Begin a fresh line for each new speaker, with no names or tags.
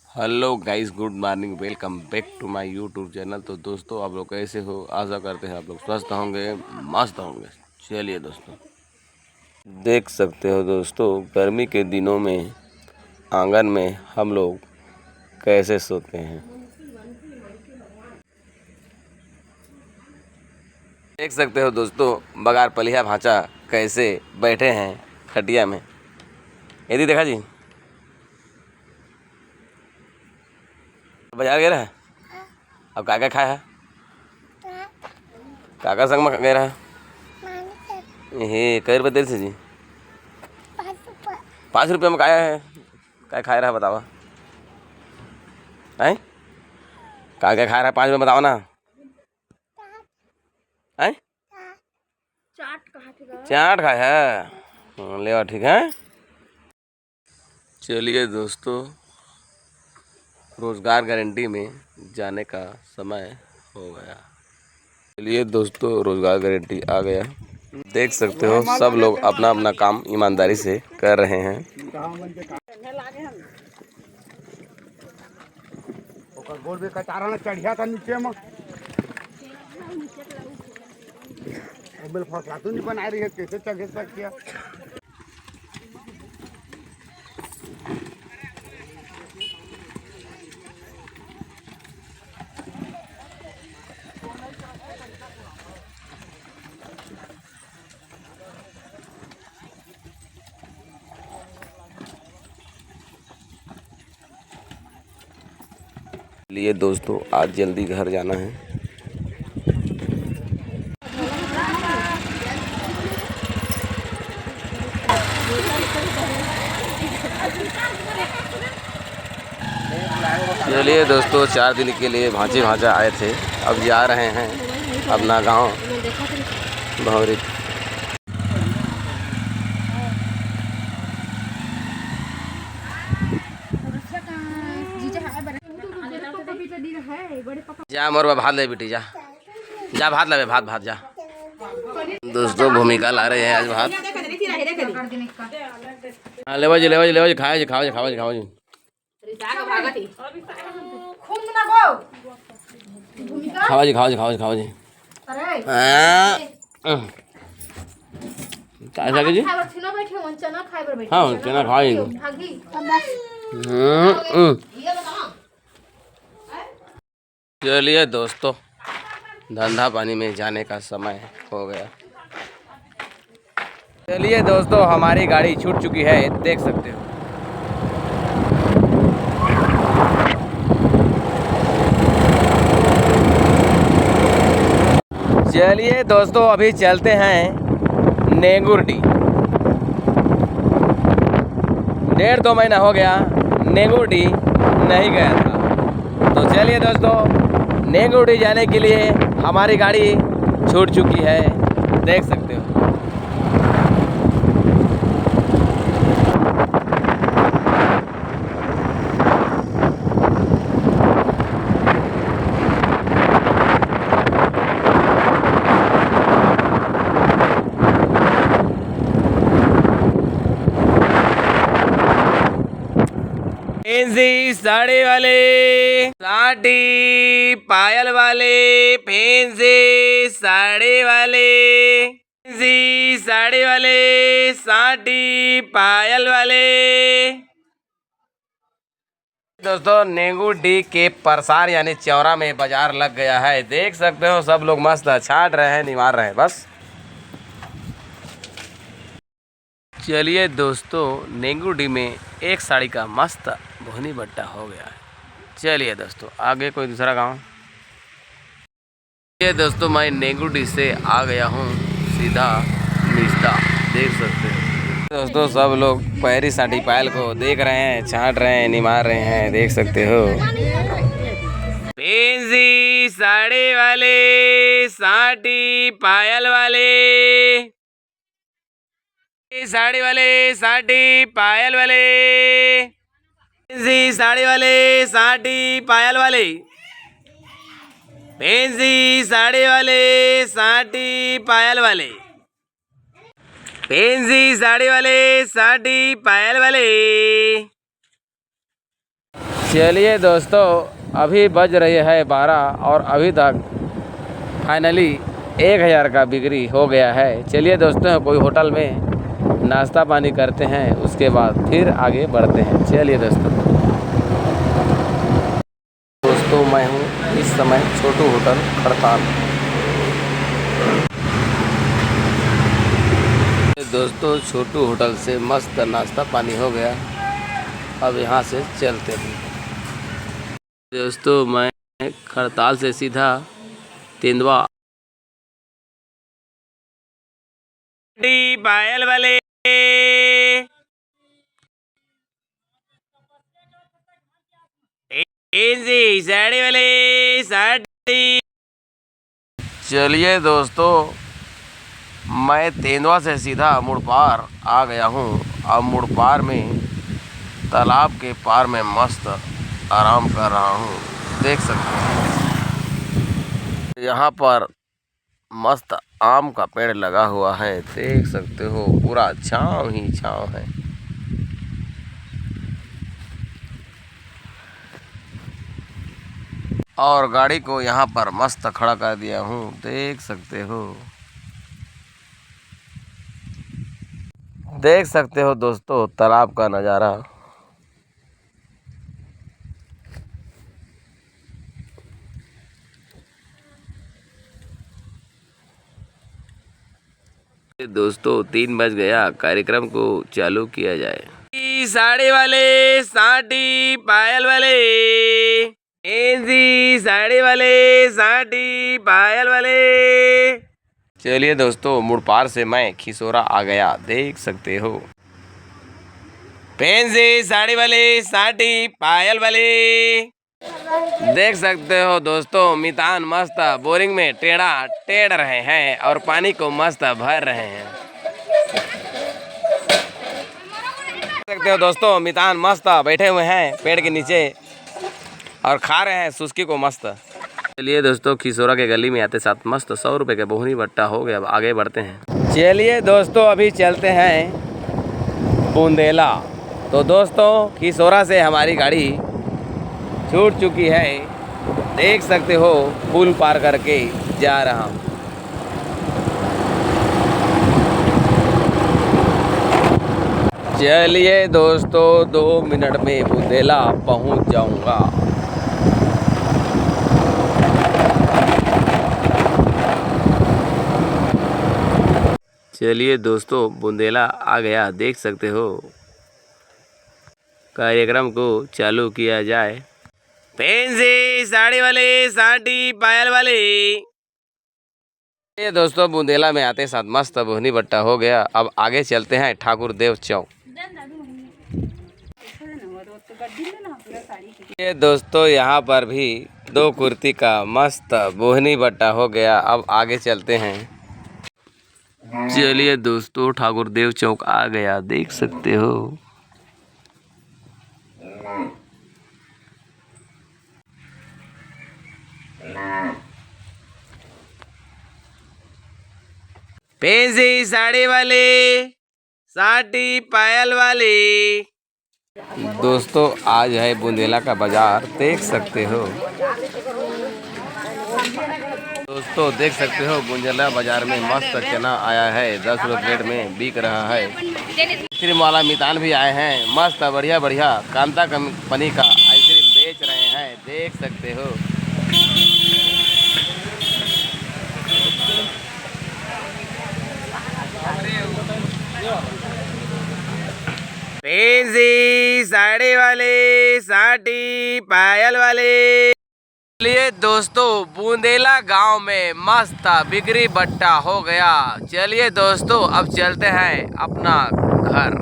Hello guys, good morning, welcome back to my YouTube channel. तो दोस्तों, आप लोग कैसे हो? आशा करते हैं आप लोग स्वस्थ होंगे, मस्त होंगे। चलिए दोस्तों, देख सकते हो दोस्तों, गर्मी के दिनों में आंगन में हम लोग कैसे सोते हैं। देख सकते हो दोस्तों, बगैर पलिया भांचा कैसे बैठे हैं खटिया में। यदि देखा जी, बाजार गया है। अब क्या क्या खाया है? काका संग में गया है। ये कई रुपये दे थे जी? 5 रुपये में खाया है। क्या खाया रहा बतावा है? क्या क्या खा रहा है? 5 रुपये बताओ ना है? चाट खाया है। ले ठीक है। चलिए दोस्तों, रोजगार गारंटी में जाने का समय हो गया। चलिए दोस्तों, रोजगार गारंटी आ गया। देख सकते हो सब लोग अपना अपना काम ईमानदारी से कर रहे हैं।
चढ़िया था नीचे में फसला तो नहीं बना रही है, कैसे चढ़े सकती।
लिए दोस्तों, आज जल्दी घर जाना है। चलिए दोस्तों, 4 दिन के लिए भांची भांजा आए थे, अब जा रहे हैं अपना गांव भौरी। जा मोर भात ले बेटी, जा जा भात ले, भात भात जा। दोस्तों, भूमिका ला रहे हैं आज भात। लेवा जी, लेवा जी, लेवा जी, खाओ जी, खाओ जी, खाओ जी, खाओ जी। खाओ जी, खाओ जी, खाओ जी, खाओ जी। क्या खाओगे जी? हाँ, चना खाओ। चलिए दोस्तों, धंधा पानी में जाने का समय हो गया। चलिए दोस्तों, हमारी गाड़ी छूट चुकी है, देख सकते हो। चलिए दोस्तों, अभी चलते हैं नेंगुरडी। 1.5-2 महीना हो गया नेंगुरडी नहीं गया था। तो चलिए दोस्तों, नेंगुरडी जाने के लिए हमारी गाड़ी छूट चुकी है, देख सकते हो। फैंसी साड़ी वाले, साड़ी पायल वाले, फैंसी साड़ी वाले, फैंसी साड़ी वाले, साड़ी पायल वाले। दोस्तों, नेंगुरडी के परसार यानी चौरा में बाजार लग गया है, देख सकते हो। सब लोग मस्त छाट रहे हैं, निमार रहे हैं बस। चलिए दोस्तों, नेंगुरडी में एक साड़ी का मस्त भोनी बट्टा हो गया है। चलिए दोस्तों, आगे कोई दूसरा गांव। ये दोस्तों, मैं नेंगुरडी से आ गया हूँ सीधा निस्ता, देख सकते हो। दोस्तों, सब लोग पैरी साड़ी पायल को देख रहे हैं, छाट रहे हैं, निमार रहे हैं, देख सकते हो। फैंसी साड़ी वाले, साड़ी पायल वाले, साड़ी वाले, साड़ी पायल वाले, फैंसी साड़ी वाले, साड़ी पायल वाले, फैंसी साड़ी वाले, साड़ी पायल वाले, फैंसी साड़ी वाले, साड़ी पायल वाले। चलिए दोस्तों, अभी बज रही है 12 और अभी तक फाइनली 1000 का बिक्री हो गया है। चलिए दोस्तों, कोई होटल में नाश्ता पानी करते हैं, उसके बाद फिर आगे बढ़ते हैं। चलिए दोस्तों मैं हूँ इस समय छोटू होटल खड़ताल। दोस्तों छोटू होटल से मस्त नाश्ता पानी हो गया, अब यहाँ से चलते हैं। दोस्तों मैं खड़ताल से सीधा तेंदुआ पायल वाले साड़ी वाले साड़ी। चलिए दोस्तों, मैं तेंदुआ से सीधा मुड़पार आ गया हूँ। अब मुड़पार में तालाब के पार में मस्त आराम कर रहा हूँ। देख सकते हैं यहाँ पर मस्त आम का पेड़ लगा हुआ है। देख सकते हो पूरा छाँव ही छाँव है। और गाड़ी को यहाँ पर मस्त खड़ा कर दिया हूँ। देख सकते हो दोस्तों तालाब का नज़ारा। दोस्तों 3 बज गया, कार्यक्रम को चालू किया जाए। साड़ी वाले साड़ी पायल वाले साड़ी वाले साड़ी पायल वाले। चलिए दोस्तों, मुड़पार से मैं खिसौरा आ गया। देख सकते हो पेंजी साड़ी वाले साड़ी पायल वाले। देख सकते हो दोस्तों, मितान मस्त बोरिंग में टेढ़ रहे हैं और पानी को मस्त भर रहे हैं। देख सकते हो दोस्तों, मितान मस्त बैठे हुए हैं पेड़ के नीचे और खा रहे हैं सुस्की को मस्त। चलिए दोस्तों, खिसौरा के गली में आते साथ मस्त 100 रुपये का बोहनी बट्टा हो गया। अब आगे बढ़ते हैं। चलिए दोस्तों, अभी चलते हैं बुंदेला। तो दोस्तों खिसौरा से हमारी गाड़ी छूट चुकी है। देख सकते हो पुल पार करके जा रहा हूँ। चलिए दोस्तों, 2 मिनट में बुंदेला पहुँच जाऊँगा। चलिए दोस्तों, बुंदेला आ गया। देख सकते हो कार्यक्रम को चालू किया जाए। पेंजी साड़ी वाले साड़ी पायल वाले। ये दोस्तों बुंदेला में आते साथ मस्त बोहनी बट्टा हो गया। अब आगे चलते हैं ठाकुर देव चौक। ये दोस्तों यहाँ पर भी 2 कुर्ती का मस्त बोहनी बट्टा हो गया। अब आगे चलते हैं। चलिए दोस्तों, ठाकुर देव चौक आ गया। देख सकते हो पेंजी साड़ी वाले साड़ी पायल वाले। दोस्तों आज है बुंदेला का बाजार। देख सकते हो दोस्तों, देख सकते हो बुंदेला बाजार में मस्त चना आया है। 10 रुपये प्लेट में बिक रहा है। आइसक्रीम वाला मितान भी आए हैं। मस्त बढ़िया कांता कंपनी का आइसक्रीम बेच रहे हैं। देख सकते हो पेंजी साड़ी वाले साड़ी पायल वाले। चलिए दोस्तों, बुंदेला गांव में मस्त बिक्री बट्टा हो गया। चलिए दोस्तों, अब चलते हैं अपना घर।